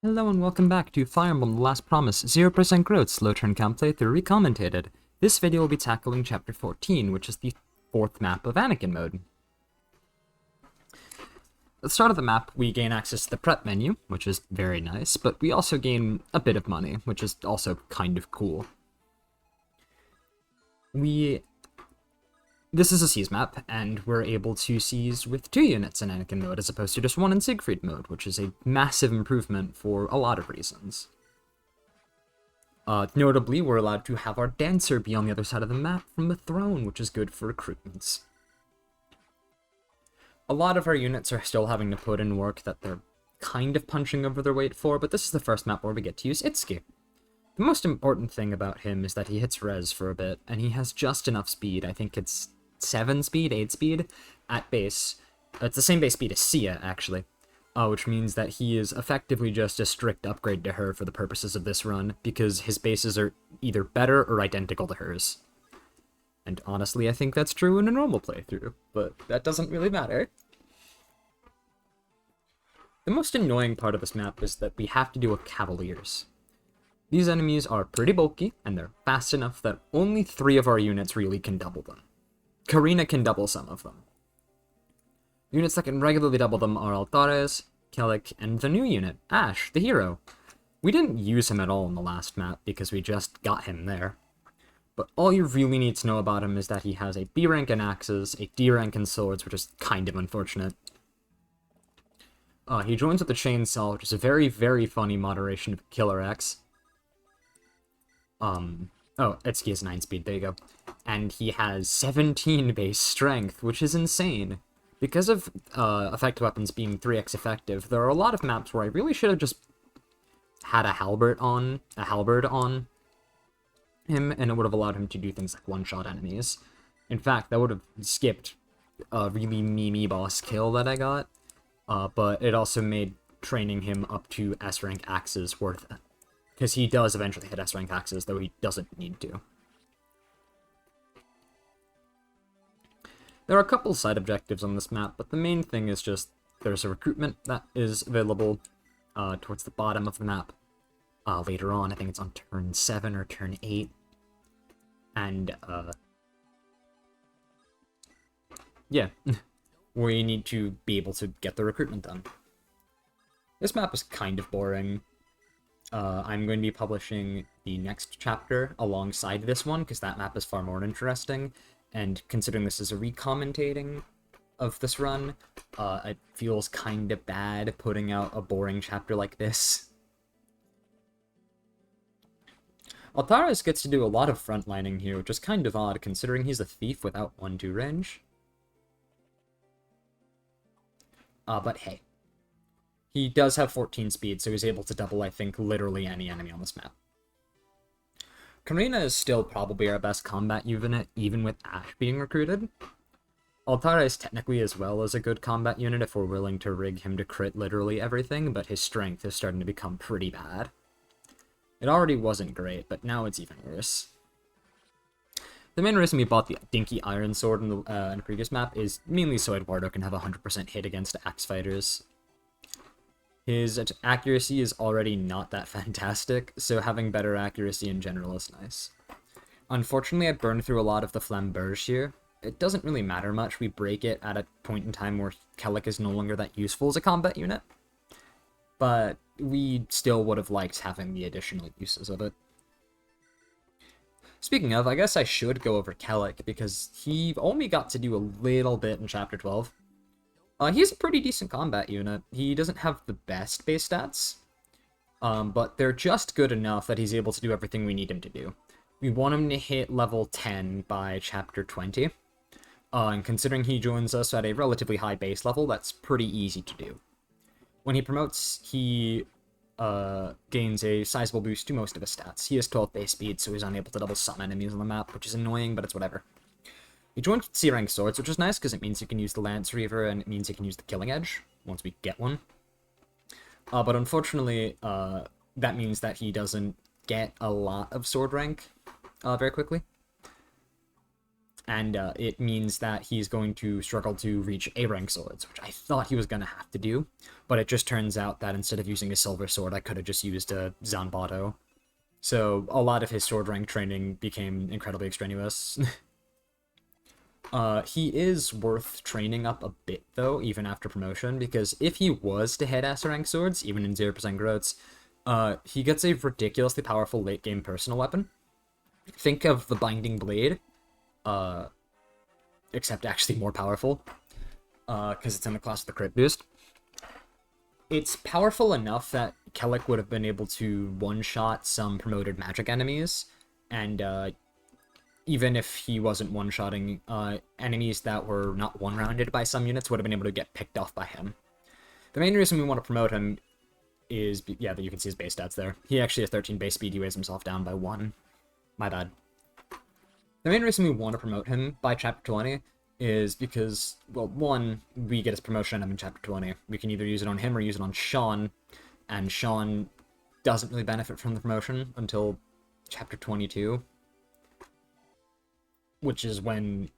Hello and welcome back to Fire Emblem The Last Promise 0% Growth Slow Turn Count Playthrough Recommentated. This video will be tackling Chapter 14, which is the fourth map of Anakin mode. At the start of the map, we gain access to the prep menu, which is very nice, but we also gain a bit of money, which is also kind of cool. This is a seize map, and we're able to seize with 2 units in Anakin mode as opposed to just 1 in Siegfried mode, which is a massive improvement for a lot of reasons. Notably, we're allowed to have our Dancer be on the other side of the map from the throne, which is good for recruitments. A lot of our units are still having to put in work that they're kind of punching over their weight for, but this is the first map where we get to use Itsuki. The most important thing about him is that he hits res for a bit, and he has just enough speed. I think it's 7 speed, 8 speed at base. It's the same base speed as Sia, actually, which means that he is effectively just a strict upgrade to her for the purposes of this run, because his bases are either better or identical to hers. And honestly, I think that's true in a normal playthrough, but that doesn't really matter. The most annoying part of this map is that we have to deal with Cavaliers. These enemies are pretty bulky, and they're fast enough that only 3 of our units really can double them. Karina can double some of them. Units that can regularly double them are Altares, Kellic, and the new unit, Ash, the hero. We didn't use him at all in the last map because we just got him there. But all you really need to know about him is that he has a B rank in axes, a D rank in swords, which is kind of unfortunate. He joins with the chainsaw, which is a very, very funny moderation of Killer X. Oh, Itsuki is 9 speed, there you go. And he has 17 base strength, which is insane. Because of effective weapons being 3x effective, there are a lot of maps where I really should have just had a halberd on him, and it would have allowed him to do things like one-shot enemies. In fact, that would have skipped a really memey boss kill that I got, but it also made training him up to S-rank axes worth it. Because he does eventually hit S-rank axes, though he doesn't need to. There are a couple side objectives on this map, but the main thing is just there's a recruitment that is available towards the bottom of the map later on. I think it's on turn 7 or turn 8. And, yeah, we need to be able to get the recruitment done. This map is kind of boring. I'm going to be publishing the next chapter alongside this one, because that map is far more interesting, and considering this is a recommentating of this run, it feels kind of bad putting out a boring chapter like this. Altares gets to do a lot of frontlining here, which is kind of odd, considering he's a thief without 1-2 range. But hey. He does have 14 speed, so he's able to double, I think, literally any enemy on this map. Karina is still probably our best combat unit, even with Ash being recruited. Altares technically as well is a good combat unit if we're willing to rig him to crit literally everything, but his strength is starting to become pretty bad. It already wasn't great, but now it's even worse. The main reason we bought the Dinky Iron Sword in the previous map is mainly so Eduardo can have 100% hit against axe fighters. His accuracy is already not that fantastic, so having better accuracy in general is nice. Unfortunately, I burned through a lot of the Flamberge here. It doesn't really matter much, we break it at a point in time where Kellic is no longer that useful as a combat unit. But we still would have liked having the additional uses of it. Speaking of, I guess I should go over Kellic, because he only got to do a little bit in Chapter 12. He's a pretty decent combat unit. He doesn't have the best base stats, but they're just good enough that he's able to do everything we need him to do. We want him to hit level 10 by Chapter 20, and considering he joins us at a relatively high base level, that's pretty easy to do. When he promotes, he gains a sizable boost to most of his stats. He has 12 base speed, so he's unable to double some enemies on the map, which is annoying, but it's whatever. He joined with C-rank swords, which is nice because it means you can use the Lance Reaver and it means you can use the Killing Edge once we get one. But unfortunately, that means that he doesn't get a lot of sword rank very quickly. and it means that he's going to struggle to reach A rank swords, which I thought he was going to have to do, but it just turns out that instead of using a silver sword, I could have just used a Zanbato. So a lot of his sword rank training became incredibly extraneous. He is worth training up a bit, though, even after promotion, because if he was to hit S rank swords, even in 0% growths, he gets a ridiculously powerful late-game personal weapon. Think of the Binding Blade, except actually more powerful, because it's in the class of the crit boost. It's powerful enough that Kellic would have been able to one-shot some promoted magic enemies, and even if he wasn't one-shotting, enemies that were not one-rounded by some units would have been able to get picked off by him. The main reason we want to promote him is, yeah, that you can see his base stats there. He actually has 13 base speed, he weighs himself down by 1. My bad. The main reason we want to promote him by Chapter 20 is because, well, one, we get his promotion in Chapter 20. We can either use it on him or use it on Sean, and Sean doesn't really benefit from the promotion until Chapter 22, which is when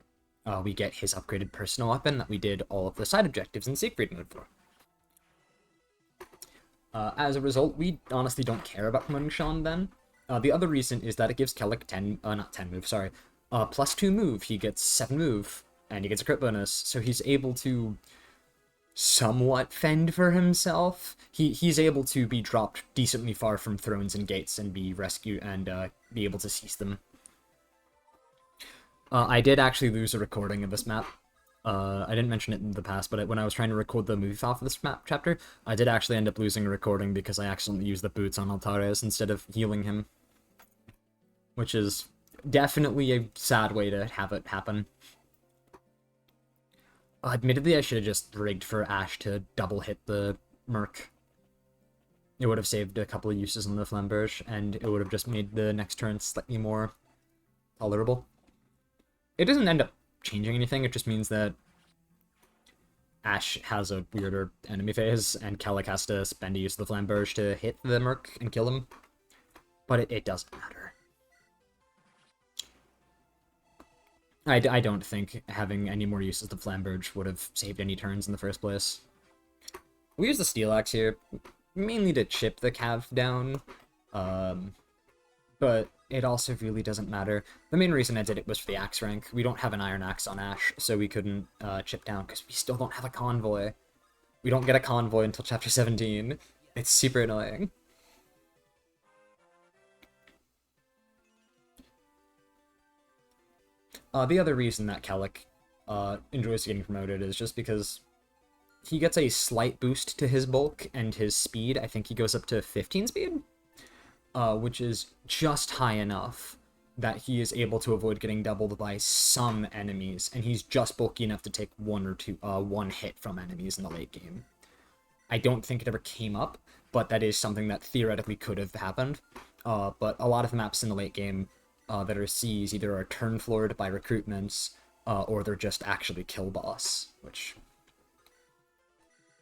we get his upgraded personal weapon that we did all of the side objectives in Siegfried mode for. As a result, we honestly don't care about promoting Sean then. The other reason is that it gives Kellic plus 2 move. He gets 7 move, and he gets a crit bonus, so he's able to somewhat fend for himself. He's able to be dropped decently far from thrones and gates and be rescued and be able to seize them. I did actually lose a recording of this map. I didn't mention it in the past, but when I was trying to record the movie file for this map chapter, I did actually end up losing a recording because I accidentally used the boots on Altares instead of healing him. Which is definitely a sad way to have it happen. Admittedly, I should have just rigged for Ashe to double hit the Merc. It would have saved a couple of uses on the Flamberge, and it would have just made the next turn slightly more tolerable. It doesn't end up changing anything, it just means that Ashe has a weirder enemy phase, and Kellic has to spend a use of the Flamberge to hit the Merc and kill him. But it doesn't matter. I don't think having any more uses of the Flamberge would have saved any turns in the first place. We use the Steel Axe here, mainly to chip the Cav down, but it also really doesn't matter. The main reason I did it was for the Axe rank. We don't have an Iron Axe on Ashe, so we couldn't chip down, because we still don't have a convoy. We don't get a convoy until Chapter 17. It's super annoying. The other reason that Kellic enjoys getting promoted is just because he gets a slight boost to his bulk and his speed. I think he goes up to 15 speed, which is just high enough that he is able to avoid getting doubled by some enemies, and he's just bulky enough to take one hit from enemies in the late game. I don't think it ever came up, but that is something that theoretically could have happened. But a lot of maps in the late game that are Cs either are turn floored by recruitments, or they're just actually kill boss, which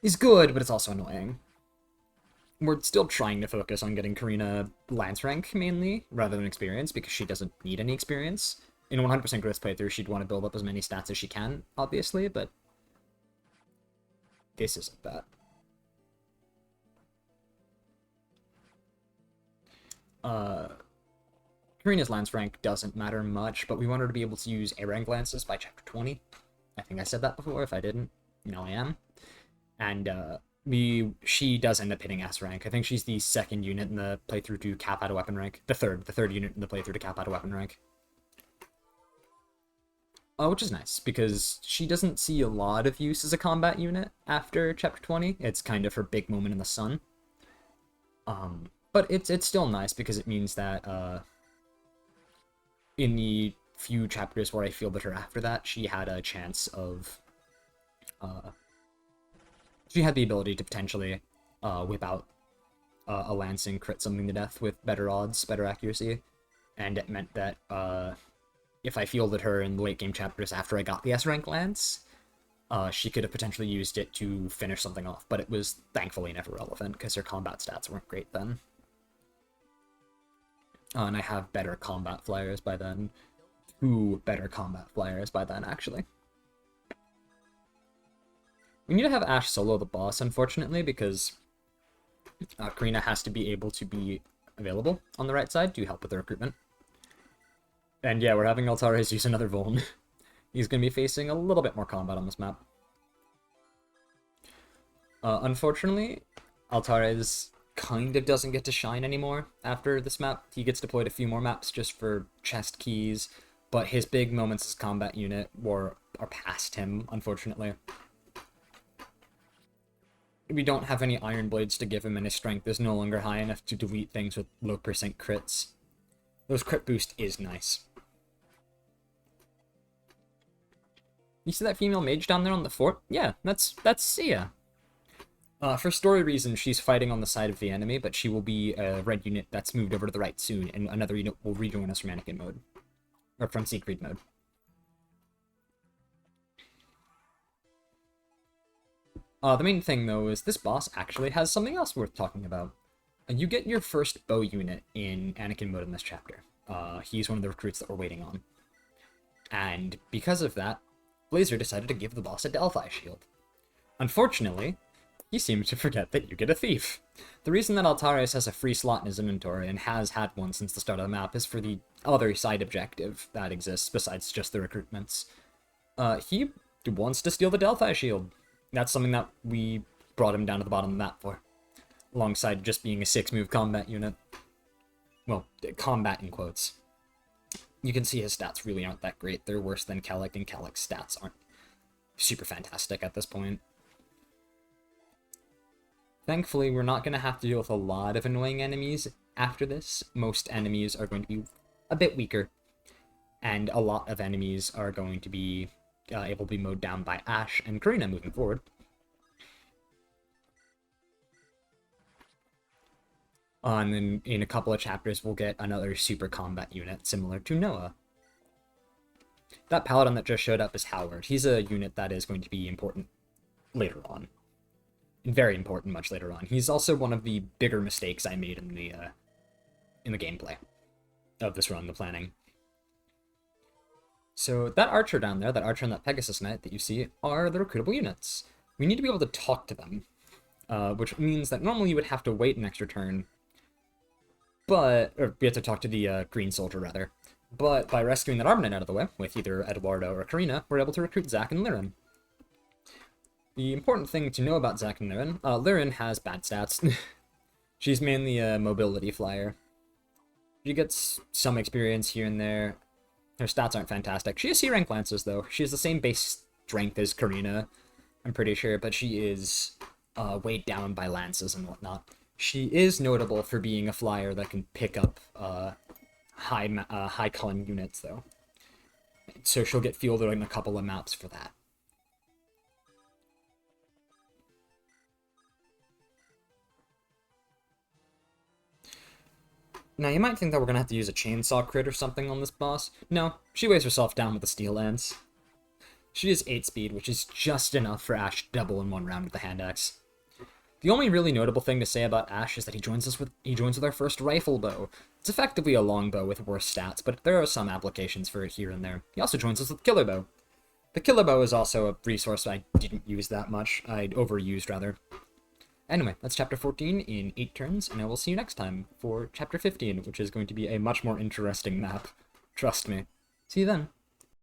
is good, but it's also annoying. We're still trying to focus on getting Karina Lance rank, mainly, rather than experience, because she doesn't need any experience. In a 100% growth playthrough, she'd want to build up as many stats as she can, obviously, but this isn't that. Karina's lance rank doesn't matter much, but we want her to be able to use A-rank lances by Chapter 20. I think I said that before. If I didn't, now I am. And she does end up hitting S rank. I think she's the second unit in the playthrough to cap out a weapon rank. The third unit in the playthrough to cap out a weapon rank. Which is nice, because she doesn't see a lot of use as a combat unit after Chapter 20. It's kind of her big moment in the sun. But it's still nice, because it means that in the few chapters where I fielded her after that, she had a chance of... she had the ability to potentially whip out a lance and crit something to death with better odds, better accuracy, and it meant that if I fielded her in the late game chapters after I got the S-rank lance, she could have potentially used it to finish something off, but it was thankfully never relevant, because her combat stats weren't great then. And I have better combat flyers by then. 2 better combat flyers by then, actually. We need to have Ash solo the boss, unfortunately, because Karina has to be able to be available on the right side to help with the recruitment. And yeah, we're having Altares use another Vuln. He's going to be facing a little bit more combat on this map. Unfortunately, Altares kind of doesn't get to shine anymore after this map. He gets deployed a few more maps just for chest keys, but his big moments as combat unit are past him, unfortunately. We don't have any Iron Blades to give him, and his strength is no longer high enough to delete things with low percent crits. Those crit boost is nice. You see that female mage down there on the fort? Yeah, that's Sia. For story reasons, she's fighting on the side of the enemy, but she will be a red unit that's moved over to the right soon, and another unit will rejoin us from Anakin mode. Or from Siegfried mode. The main thing, though, is this boss actually has something else worth talking about. You get your first bow unit in Anakin mode in this chapter. He's one of the recruits that we're waiting on. And because of that, Blazer decided to give the boss a Delphi shield. Unfortunately, he seems to forget that you get a thief. The reason that Altares has a free slot in his inventory, and has had one since the start of the map, is for the other side objective that exists besides just the recruitments. He wants to steal the Delphi shield. That's something that we brought him down to the bottom of the map for, alongside just being a 6-move combat unit. Well, combat in quotes. You can see his stats really aren't that great. They're worse than Kellic, and Kellic's stats aren't super fantastic at this point. Thankfully, we're not going to have to deal with a lot of annoying enemies after this. Most enemies are going to be a bit weaker, and a lot of enemies are going to be able to be mowed down by Ash and Karina moving forward. And then in a couple of chapters, we'll get another super combat unit similar to Noah. That paladin that just showed up is Howard. He's a unit that is going to be important later on. And very important much later on. He's also one of the bigger mistakes I made in the gameplay of this run, the planning. So that archer down there, that archer and that Pegasus Knight that you see, are the recruitable units. We need to be able to talk to them, which means that normally you would have to wait an extra turn, or we have to talk to the green soldier, rather. But by rescuing that armor knight out of the way, with either Eduardo or Karina, we're able to recruit Zack and Liren. The important thing to know about Zack and Liren, Liren has bad stats. She's mainly a mobility flyer. She gets some experience here and there. Her stats aren't fantastic. She has C-rank lances, though. She has the same base strength as Karina, I'm pretty sure, but she is weighed down by lances and whatnot. She is notable for being a flyer that can pick up high con units, though. So she'll get fielded in a couple of maps for that. Now, you might think that we're going to have to use a chainsaw crit or something on this boss. No, she weighs herself down with a steel lance. She is 8 speed, which is just enough for Ash to double in one round with the hand axe. The only really notable thing to say about Ash is that he joins with our first rifle bow. It's effectively a longbow with worse stats, but there are some applications for it here and there. He also joins us with killer bow. The killer bow is also a resource I didn't use that much. I'd overused, rather. Anyway, that's chapter 14 in 8 turns, and I will see you next time for chapter 15, which is going to be a much more interesting map. Trust me. See you then.